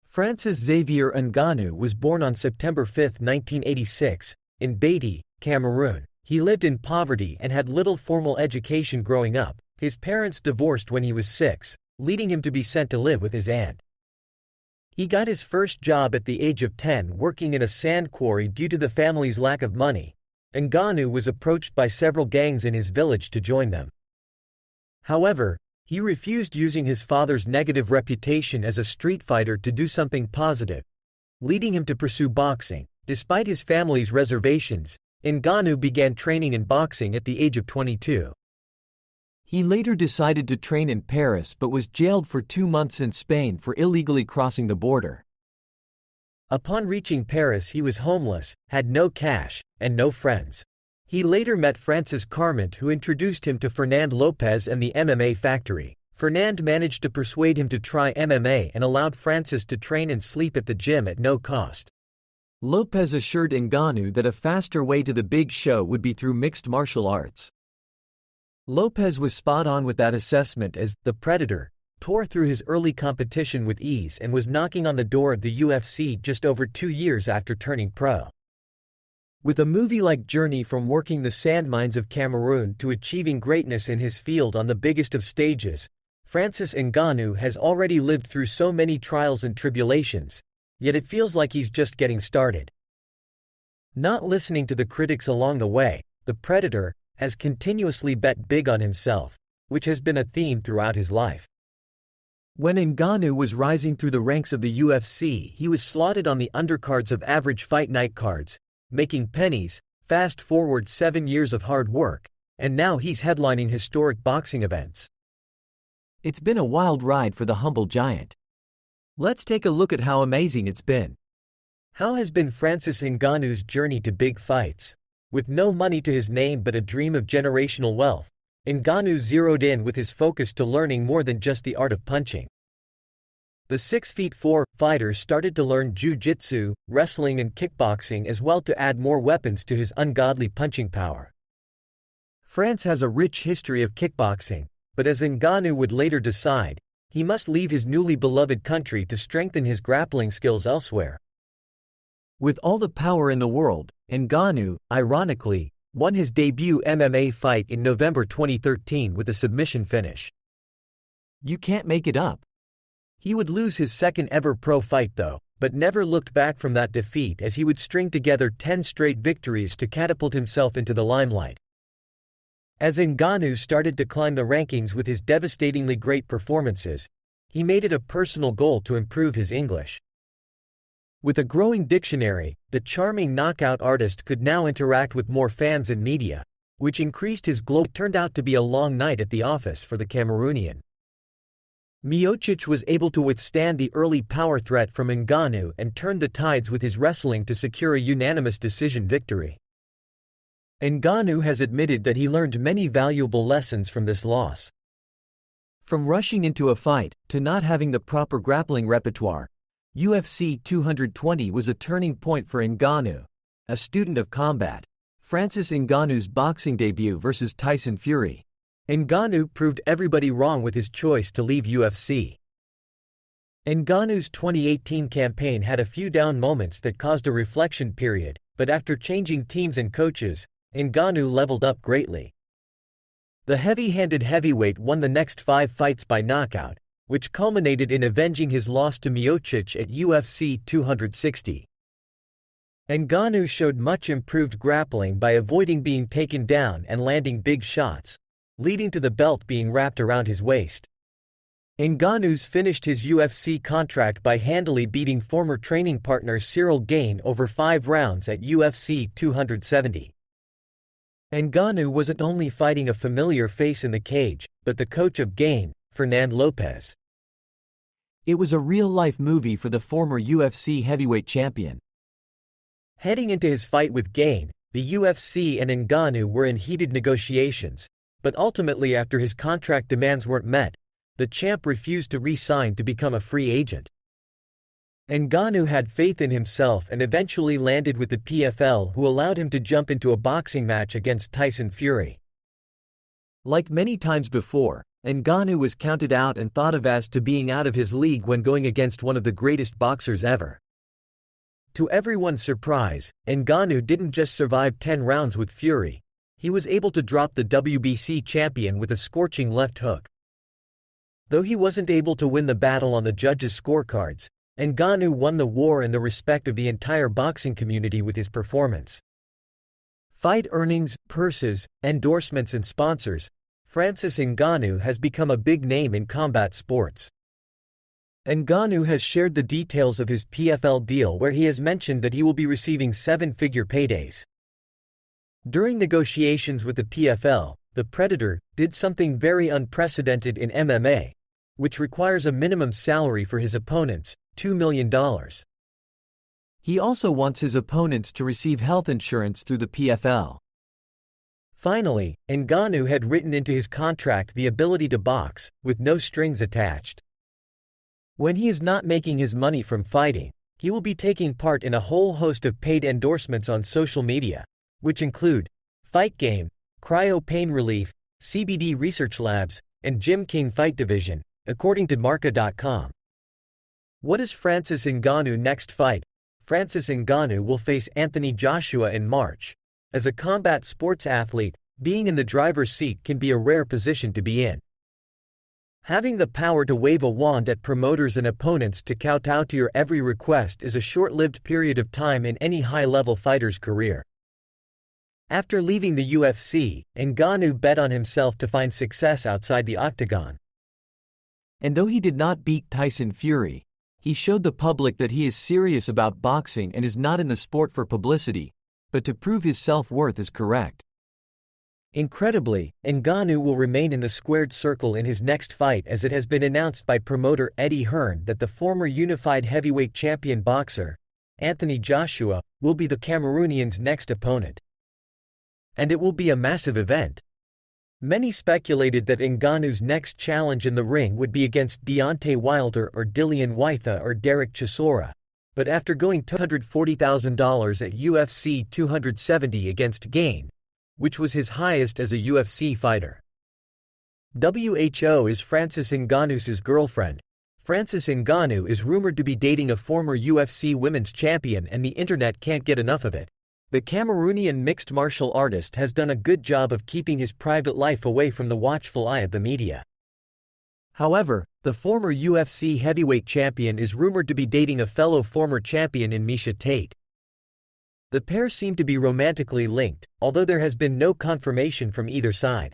Francis Xavier Ngannou was born on September 5, 1986, in Beatty, Cameroon. He lived in poverty and had little formal education growing up. His parents divorced when he was 6, leading him to be sent to live with his aunt. He got his first job at the age of 10 working in a sand quarry due to the family's lack of money. Ngannou was approached by several gangs in his village to join them. However, he refused, using his father's negative reputation as a street fighter to do something positive, leading him to pursue boxing. Despite his family's reservations, Ngannou began training in boxing at the age of 22. He later decided to train in Paris but was jailed for 2 months in Spain for illegally crossing the border. Upon reaching Paris, he was homeless, had no cash, and no friends. He later met Francis Carmont, who introduced him to Fernand Lopez and the MMA Factory. Fernand managed to persuade him to try MMA and allowed Francis to train and sleep at the gym at no cost. Lopez assured Ngannou that a faster way to the big show would be through mixed martial arts. Lopez was spot on with that assessment, as the Predator tore through his early competition with ease and was knocking on the door of the UFC just over 2 years after turning pro. With a movie-like journey from working the sand mines of Cameroon to achieving greatness in his field on the biggest of stages, Francis Ngannou has already lived through so many trials and tribulations, yet it feels like he's just getting started. Not listening to the critics along the way, the Predator has continuously bet big on himself, which has been a theme throughout his life. When Ngannou was rising through the ranks of the UFC, he was slotted on the undercards of average fight night cards, making pennies. Fast forward 7 years of hard work, and now he's headlining historic boxing events. It's been a wild ride for the humble giant. Let's take a look at how amazing it's been. How has been Francis Ngannou's journey to big fights? With no money to his name but a dream of generational wealth, Ngannou zeroed in with his focus to learning more than just the art of punching. The 6'4" fighter started to learn jiu-jitsu, wrestling and kickboxing as well to add more weapons to his ungodly punching power. France has a rich history of kickboxing, but as Ngannou would later decide, he must leave his newly beloved country to strengthen his grappling skills elsewhere. With all the power in the world, Ngannou, ironically, won his debut MMA fight in November 2013 with a submission finish. You can't make it up. He would lose his second ever pro fight though, but never looked back from that defeat, as he would string together 10 straight victories to catapult himself into the limelight. As Ngannou started to climb the rankings with his devastatingly great performances, he made it a personal goal to improve his English. With a growing dictionary, the charming knockout artist could now interact with more fans and media, which increased his glow. It turned out to be a long night at the office for the Cameroonian. Miocic was able to withstand the early power threat from Ngannou and turned the tides with his wrestling to secure a unanimous decision victory. Ngannou has admitted that he learned many valuable lessons from this loss. From rushing into a fight to not having the proper grappling repertoire, UFC 220 was a turning point for Ngannou, a student of combat. Francis Ngannou's boxing debut versus Tyson Fury. Ngannou proved everybody wrong with his choice to leave UFC. Ngannou's 2018 campaign had a few down moments that caused a reflection period, but after changing teams and coaches, Ngannou leveled up greatly. The heavy-handed heavyweight won the next 5 fights by knockout, which culminated in avenging his loss to Miocic at UFC 260. Ngannou showed much improved grappling by avoiding being taken down and landing big shots, leading to the belt being wrapped around his waist. Ngannou's finished his UFC contract by handily beating former training partner Cyril Gane over 5 rounds at UFC 270. Ngannou wasn't only fighting a familiar face in the cage, but the coach of Gane, Fernand Lopez. It was a real-life movie for the former UFC heavyweight champion. Heading into his fight with Gane, the UFC and Ngannou were in heated negotiations, but ultimately, after his contract demands weren't met, the champ refused to re-sign to become a free agent. Ngannou had faith in himself and eventually landed with the PFL, who allowed him to jump into a boxing match against Tyson Fury. Like many times before, Ngannou was counted out and thought of as to being out of his league when going against one of the greatest boxers ever. To everyone's surprise, Ngannou didn't just survive 10 rounds with Fury. He was able to drop the WBC champion with a scorching left hook. Though he wasn't able to win the battle on the judges' scorecards, Ngannou won the war and the respect of the entire boxing community with his performance. Fight earnings, purses, endorsements and sponsors. Francis Ngannou has become a big name in combat sports. Ngannou has shared the details of his PFL deal, where he has mentioned that he will be receiving 7-figure paydays. During negotiations with the PFL, the Predator did something very unprecedented in MMA, which requires a minimum salary for his opponents, $2 million. He also wants his opponents to receive health insurance through the PFL. Finally, Ngannou had written into his contract the ability to box, with no strings attached. When he is not making his money from fighting, he will be taking part in a whole host of paid endorsements on social media, which include Fight Game, Cryo Pain Relief, CBD Research Labs, and Gym King Fight Division, according to Marca.com. What is Francis Ngannou's next fight? Francis Ngannou will face Anthony Joshua in March. As a combat sports athlete, being in the driver's seat can be a rare position to be in. Having the power to wave a wand at promoters and opponents to kowtow to your every request is a short-lived period of time in any high-level fighter's career. After leaving the UFC, Ngannou bet on himself to find success outside the octagon. And though he did not beat Tyson Fury, he showed the public that he is serious about boxing and is not in the sport for publicity, but to prove his self-worth is correct. Incredibly, Ngannou will remain in the squared circle in his next fight, as it has been announced by promoter Eddie Hearn that the former unified heavyweight champion boxer, Anthony Joshua, will be the Cameroonian's next opponent. And it will be a massive event. Many speculated that Ngannou's next challenge in the ring would be against Deontay Wilder or Dillian Whyte or Derek Chisora, but after going $240,000 at UFC 270 against Gane, which was his highest as a UFC fighter. WHO is Francis Ngannou's girlfriend. Francis Ngannou is rumored to be dating a former UFC women's champion, and the internet can't get enough of it. The Cameroonian mixed martial artist has done a good job of keeping his private life away from the watchful eye of the media. However, the former UFC heavyweight champion is rumored to be dating a fellow former champion in Miesha Tate. The pair seem to be romantically linked, although there has been no confirmation from either side.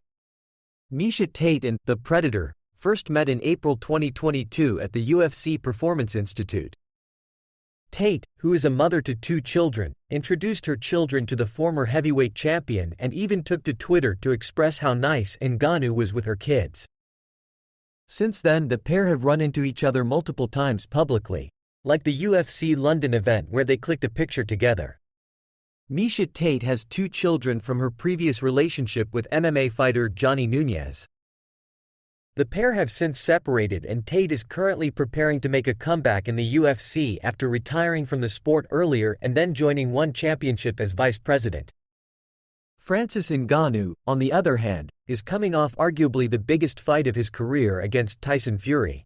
Miesha Tate and The Predator first met in April 2022 at the UFC Performance Institute. Tate, who is a mother to 2 children, introduced her children to the former heavyweight champion and even took to Twitter to express how nice Ngannou was with her kids. Since then, the pair have run into each other multiple times publicly, like the UFC London event where they clicked a picture together. Miesha Tate has 2 children from her previous relationship with MMA fighter Johnny Nunez. The pair have since separated, and Tate is currently preparing to make a comeback in the UFC after retiring from the sport earlier and then joining One Championship as vice president. Francis Ngannou, on the other hand, is coming off arguably the biggest fight of his career against Tyson Fury.